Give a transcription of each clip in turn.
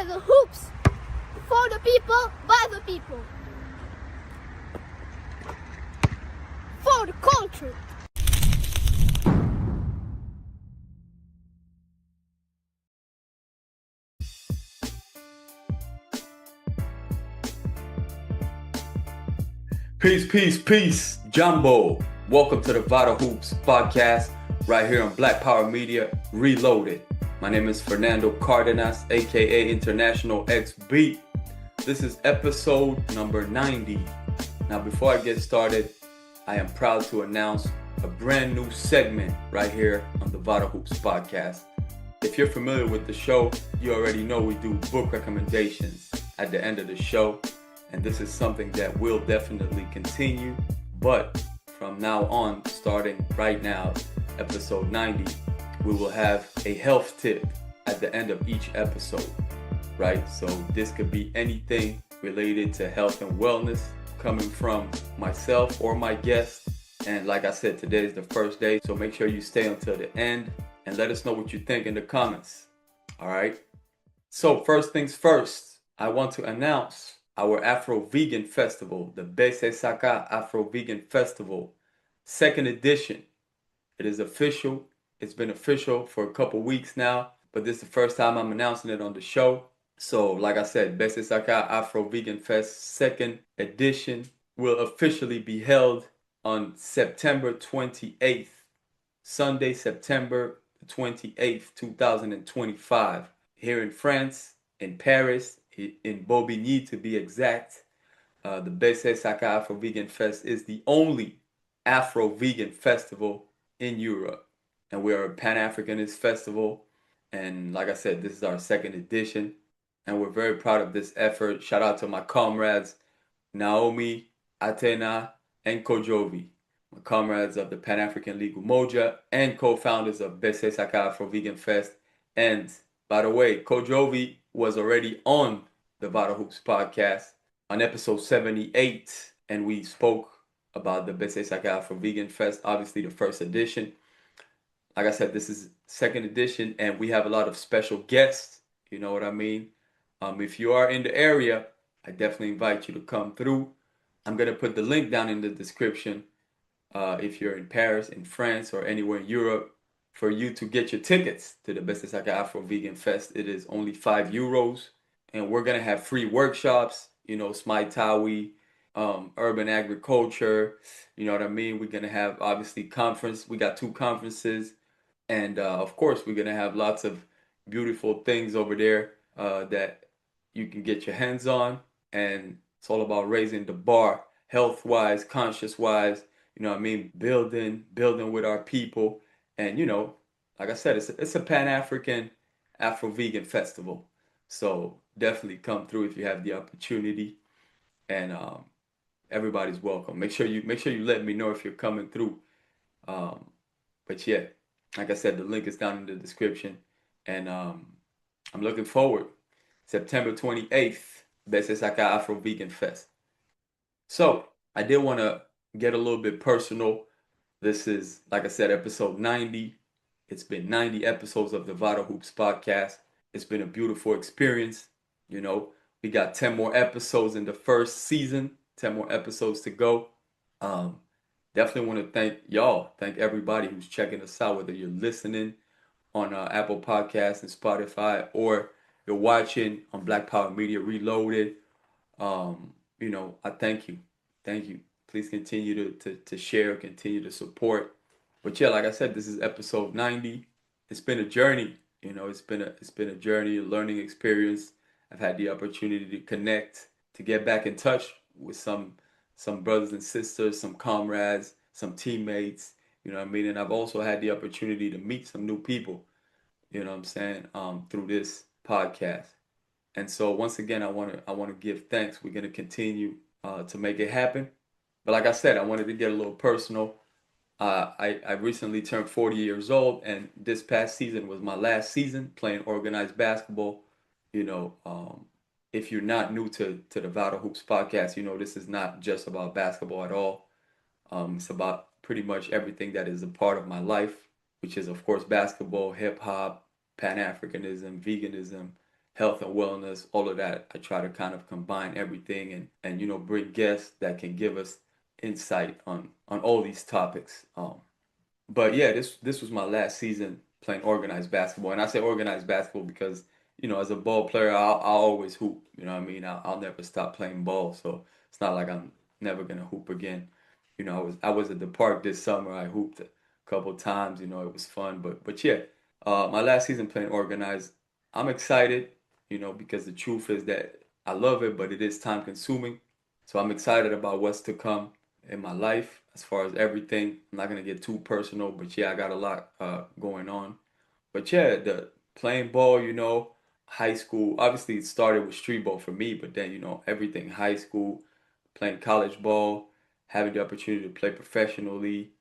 the hoops. For the people, by the people. For the culture. Peace, Jumbo. Welcome to the VITAL HOOPS Podcast, right here on Black Power Media Reloaded. My name is Fernando Cardenas, aka International XB. This is episode number 90. Now, before I get started, I am proud to announce a brand new segment right here on the VITAL HOOPS Podcast. If you're familiar with the show, you already know we do book recommendations at the end of the show. And this is something that will definitely continue. But from now on, starting right now, episode 90, we will have a health tip at the end of each episode, right? So this could be anything related to health and wellness coming from myself or my guest. And like I said, today is the first day. So make sure you stay until the end and let us know what you think in the comments. All right. So first things first, I want to announce our Afro Vegan Festival, the BESE SAKA Afro Vegan Festival, second edition. It is official. It's been official for a couple weeks now, but this is the first time I'm announcing it on the show. So, like I said, BESE SAKA Afro Vegan Fest second edition will officially be held on September 28th, Sunday, September 28th, 2025, here in France, in Paris, in Bobigny to be exact. The BESE SAKA Afro Vegan Fest is the only Afro Vegan festival in Europe. And we are a Pan-Africanist festival. And like I said, this is our second edition. And we're very proud of this effort. Shout out to my comrades, Naomi, Atena, and Kodjovi, my comrades of the Pan-African League Umoja and co-founders of BESE SAKA Afro Vegan Fest. And by the way, Kodjovi was already on the VITAL HOOPS Podcast on episode 78, and we spoke about the BESE SAKA Afro Vegan Fest, obviously the first edition. Like I said, this is second edition, and we have a lot of special guests. You know what I mean? If you are in the area, I definitely invite you to come through. I'm going to put the link down in the description if you're in Paris, in France, or anywhere in Europe, for you to get your tickets to the BESE SAKA Afro Vegan Fest. It is only €5. And we're going to have free workshops, Smai Tawi, urban agriculture, you know what I mean? We're going to have, obviously, conference. We got 2 conferences. And, of course, we're going to have lots of beautiful things over there that you can get your hands on. And it's all about raising the bar, health-wise, conscious-wise, you know what I mean? Building with our people. And, like I said, it's a Pan-African Afro-Vegan festival. So definitely come through if you have the opportunity. And everybody's welcome. Make sure you let me know if you're coming through. But yeah, like I said, the link is down in the description. And I'm looking forward. September 28th, BESE SAKA Afro Vegan Fest. So I did want to get a little bit personal. This is, like I said, episode 90. It's been 90 episodes of the VITAL HOOPS Podcast. It's been a beautiful experience. We got 10 more episodes in the first season, 10 more episodes to go. Definitely want to thank everybody who's checking us out, whether you're listening on Apple Podcasts and Spotify, or you're watching on Black Power Media Reloaded. I thank you. Thank you. Please continue to share, continue to support. But yeah, like I said, this is episode 90. It's been a journey. It's been a journey, a learning experience. I've had the opportunity to connect, to get back in touch with some brothers and sisters, some comrades, some teammates, you know what I mean? And I've also had the opportunity to meet some new people, you know what I'm saying, through this podcast. And so once again, I want to give thanks. We're going to continue to make it happen. But like I said, I wanted to get a little personal. I recently turned 40 years old, and this past season was my last season playing organized basketball. If you're not new to the VITAL HOOPS Podcast, this is not just about basketball at all. It's about pretty much everything that is a part of my life, which is, of course, basketball, hip-hop, Pan-Africanism, veganism, health and wellness, all of that. I try to kind of combine everything and bring guests that can give us insight on all these topics. But yeah, this was my last season playing organized basketball, and I say organized basketball because as a ball player, I'll always hoop. You know what I mean? I'll never stop playing ball, so it's not like I'm never gonna hoop again. I was at the park this summer. I hooped a couple times. It was fun, but yeah, my last season playing organized, I'm excited. Because the truth is that I love it, but it is time consuming. So I'm excited about what's to come in my life as far as everything. I'm not gonna get too personal, but yeah, I got a lot going on. But yeah, the playing ball, high school. Obviously, it started with street ball for me, but then everything high school, playing college ball, having the opportunity to play professionally,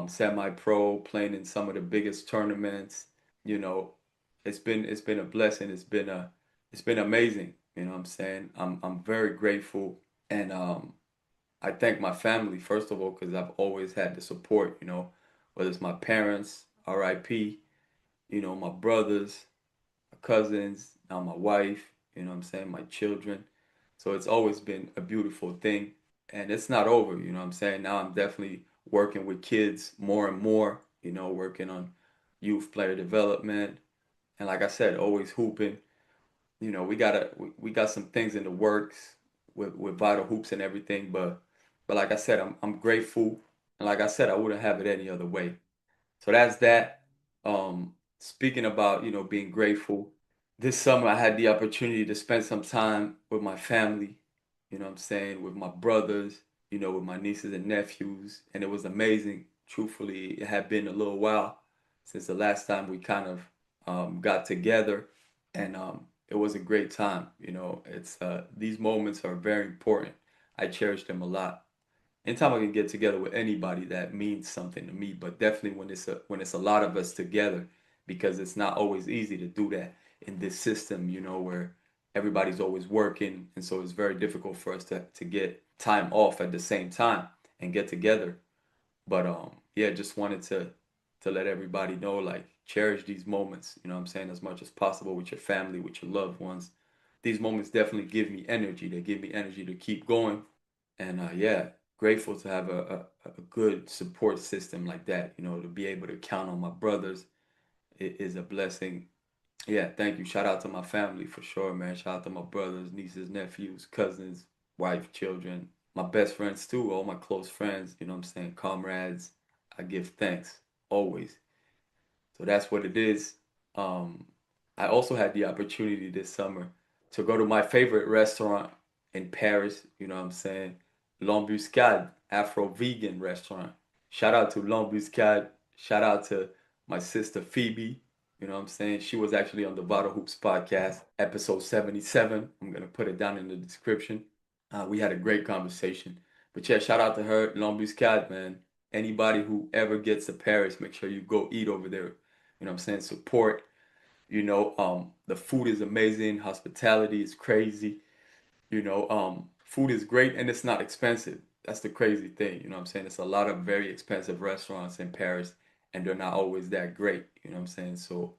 semi-pro, playing in some of the biggest tournaments. You know, it's been a blessing. It's been amazing. You know what I'm saying? I'm very grateful, and I thank my family first of all because I've always had the support. Whether it's my parents, R.I.P. My brothers, my cousins, now my wife. You know what I'm saying? My children. So it's always been a beautiful thing, and it's not over. You know what I'm saying? Now I'm definitely working with kids more and more. Working on youth player development, and like I said, always hooping. We got some things in the works with Vital Hoops and everything, but like I said, I'm grateful, and like I said, I wouldn't have it any other way. So that's that. Speaking about being grateful, this summer I had the opportunity to spend some time with my family. You know what I'm saying, with my brothers, with my nieces and nephews, and it was amazing. Truthfully, it had been a little while since the last time we kind of got together, and it was a great time. It's these moments are very important. I cherish them a lot. Anytime I can get together with anybody, that means something to me. But definitely when it's a lot of us together, because it's not always easy to do that in this system, where everybody's always working, and so it's very difficult for us to get time off at the same time and get together. But yeah, just wanted to let everybody know, like, cherish these moments, you know what I'm saying, as much as possible with your family, with your loved ones. These moments definitely give me energy. They give me energy to keep going. And yeah, grateful to have a good support system like that, to be able to count on my brothers is a blessing. Yeah, thank you. Shout out to my family for sure, man. Shout out to my brothers, nieces, nephews, cousins, wife, children, my best friends too, all my close friends, you know what I'm saying, comrades. I give thanks always. So that's what it is. Um, I also had the opportunity this summer to go to my favorite restaurant in Paris, you know what I'm saying? L'Embuscade, Afro vegan restaurant. Shout out to L'Embuscade. Shout out to my sister Phoebe. You know what I'm saying? She was actually on the Vital Hoops podcast, episode 77. I'm going to put it down in the description. We had a great conversation. But yeah, shout out to her, L'Embuscade, man. Anybody who ever gets to Paris, make sure you go eat over there. You know what I'm saying? Support. The food is amazing. Hospitality is crazy. Food is great and it's not expensive. That's the crazy thing. You know what I'm saying? It's a lot of very expensive restaurants in Paris and they're not always that great. You know what I'm saying? So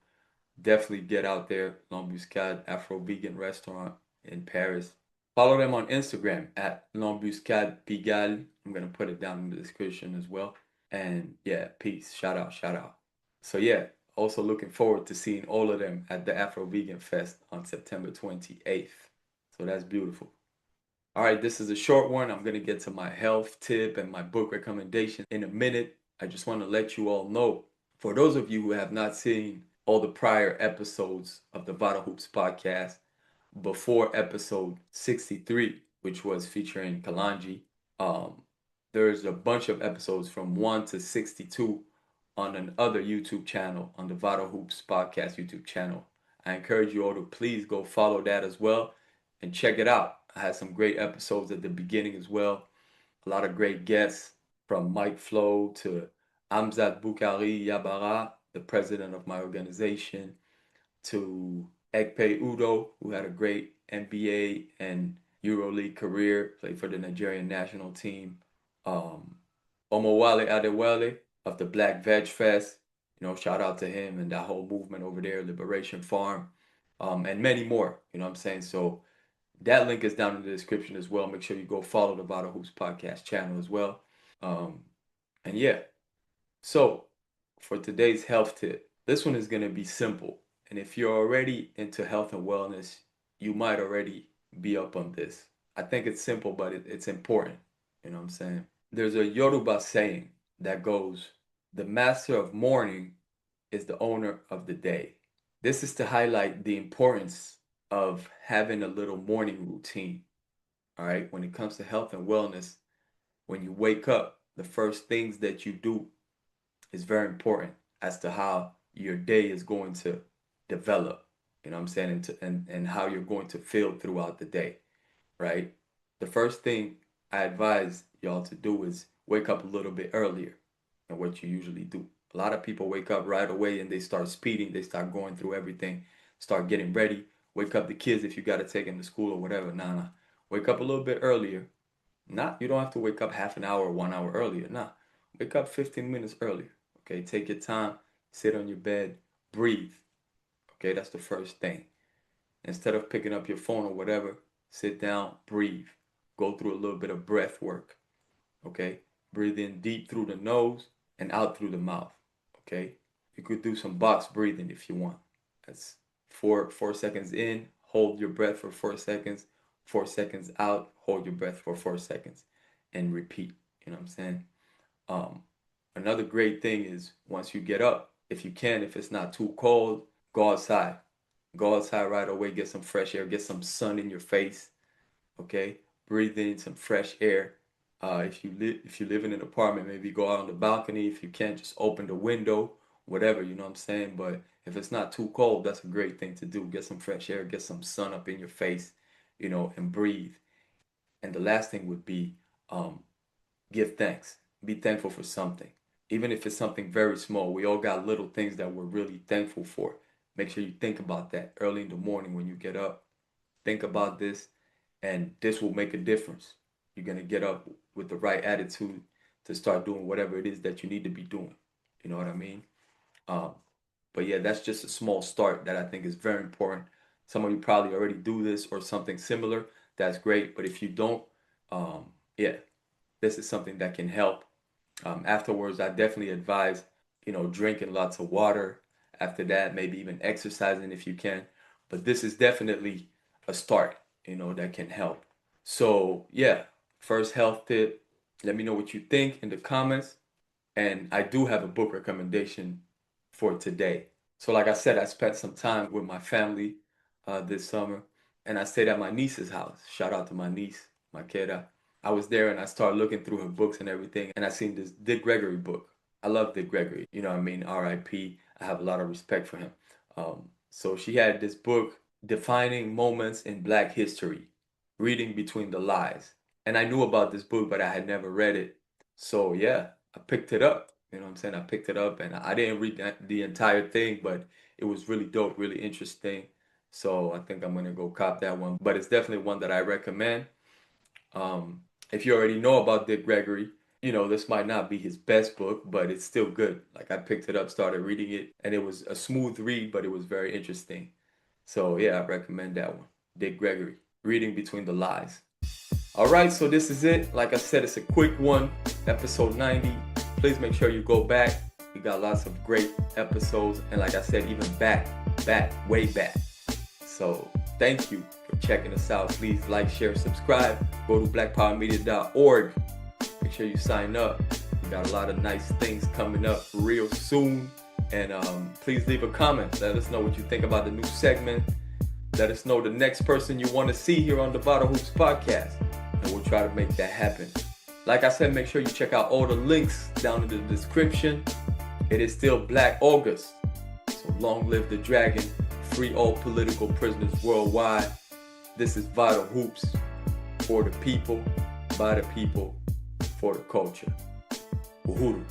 definitely get out there. L'Embuscade Afro Vegan Restaurant in Paris. Follow them on Instagram at L'Embuscade Pigalle. I'm going to put it down in the description as well. And yeah, peace. Shout out, shout out. So yeah, also looking forward to seeing all of them at the Afro Vegan Fest on September 28th. So that's beautiful. All right, this is a short one. I'm going to get to my health tip and my book recommendation in a minute. I just want to let you all know, for those of you who have not seen all the prior episodes of the Vital Hoops podcast before episode 63, which was featuring Kalonji, um, there's a bunch of episodes from 1 to 62 on another YouTube channel, on the Vital Hoops podcast YouTube channel. I encourage you all to please go follow that as well and check it out. I had some great episodes at the beginning as well. A lot of great guests, from Mike Flo to Amzat Bukhari Yabara, the president of my organization, to Ekpe Udo, who had a great NBA and EuroLeague career, played for the Nigerian national team. Omowale Adewale of the Black Veg Fest, shout out to him and that whole movement over there, Liberation Farm. and many more. You know what I'm saying? So that link is down in the description as well. Make sure you go follow the Vital Hoops Podcast channel as well. And yeah, so for today's health tip, this one is going to be simple. And if you're already into health and wellness, you might already be up on this. I think it's simple, but it's important. You know what I'm saying? There's a Yoruba saying that goes, the master of morning is the owner of the day. This is to highlight the importance of having a little morning routine. All right. When it comes to health and wellness, when you wake up, the first things that you do is very important as to how your day is going to develop. You know what I'm saying? And how you're going to feel throughout the day. Right. The first thing I advise y'all to do is wake up a little bit earlier than what you usually do. A lot of people wake up right away and they start speeding. They start going through everything, start getting ready. Wake up the kids if you got to take them to school or whatever. Nah. Wake up a little bit earlier. You don't have to wake up half an hour or 1 hour earlier. Nah. Wake up 15 minutes earlier. Okay. Take your time. Sit on your bed. Breathe. Okay. That's the first thing. Instead of picking up your phone or whatever, sit down, breathe. Go through a little bit of breath work. Okay. Breathe in deep through the nose and out through the mouth. Okay. You could do some box breathing if you want. That's 4 seconds in, hold your breath for 4 seconds, 4 seconds out, hold your breath for 4 seconds, and repeat. You know what I'm saying? Another great thing is once you get up, if you can, if it's not too cold, go outside. Go outside right away, get some fresh air, get some sun in your face. Okay? Breathe in some fresh air. If you live in an apartment, maybe go out on the balcony. If you can't, just open the window, whatever, you know what I'm saying? But if it's not too cold, that's a great thing to do. Get some fresh air, get some sun up in your face, you know, and breathe. And the last thing would be give thanks. Be thankful for something. Even if it's something very small, we all got little things that we're really thankful for. Make sure you think about that early in the morning when you get up. Think about this, and this will make a difference. You're going to get up with the right attitude to start doing whatever it is that you need to be doing. You know what I mean? But yeah, that's just a small start that I think is very important. Some of you probably already do this or something similar. That's great. But if you don't, yeah, this is something that can help. Afterwards, I definitely advise, drinking lots of water. After that, maybe even exercising if you can. But this is definitely a start, that can help. So yeah, first health tip. Let me know what you think in the comments. And I do have a book recommendation for today. So like I said, I spent some time with my family this summer. And I stayed at my niece's house. Shout out to my niece, Makeda. I was there and I started looking through her books and everything. And I seen this Dick Gregory book. I love Dick Gregory. You know what I mean? R.I.P. I have a lot of respect for him. So she had this book, Defining Moments in Black History, Reading Between the Lies. And I knew about this book, but I had never read it. So yeah, I picked it up. You know what I'm saying? I picked it up and I didn't read the entire thing, but it was really dope, really interesting. So I think I'm going to go cop that one. But it's definitely one that I recommend. If you already know about Dick Gregory, this might not be his best book, but it's still good. Like I picked it up, started reading it, and it was a smooth read, but it was very interesting. So yeah, I recommend that one. Dick Gregory, Reading Between the Lies. All right, so this is it. Like I said, it's a quick one, episode 90. Please make sure you go back. We got lots of great episodes, and like I said, even way back. So thank you for checking us out. Please like, share, subscribe. Go to blackpowermedia.org. Make sure you sign up. We got a lot of nice things coming up real soon. And please leave a comment. Let us know what you think about the new segment. Let us know the next person you want to see here on the Vital Hoops Podcast. And we'll try to make that happen. Like I said, make sure you check out all the links down in the description. It is still Black August. So long live the dragon. Free all political prisoners worldwide. This is Vital Hoops. For the people, by the people, for the culture. Uhuru.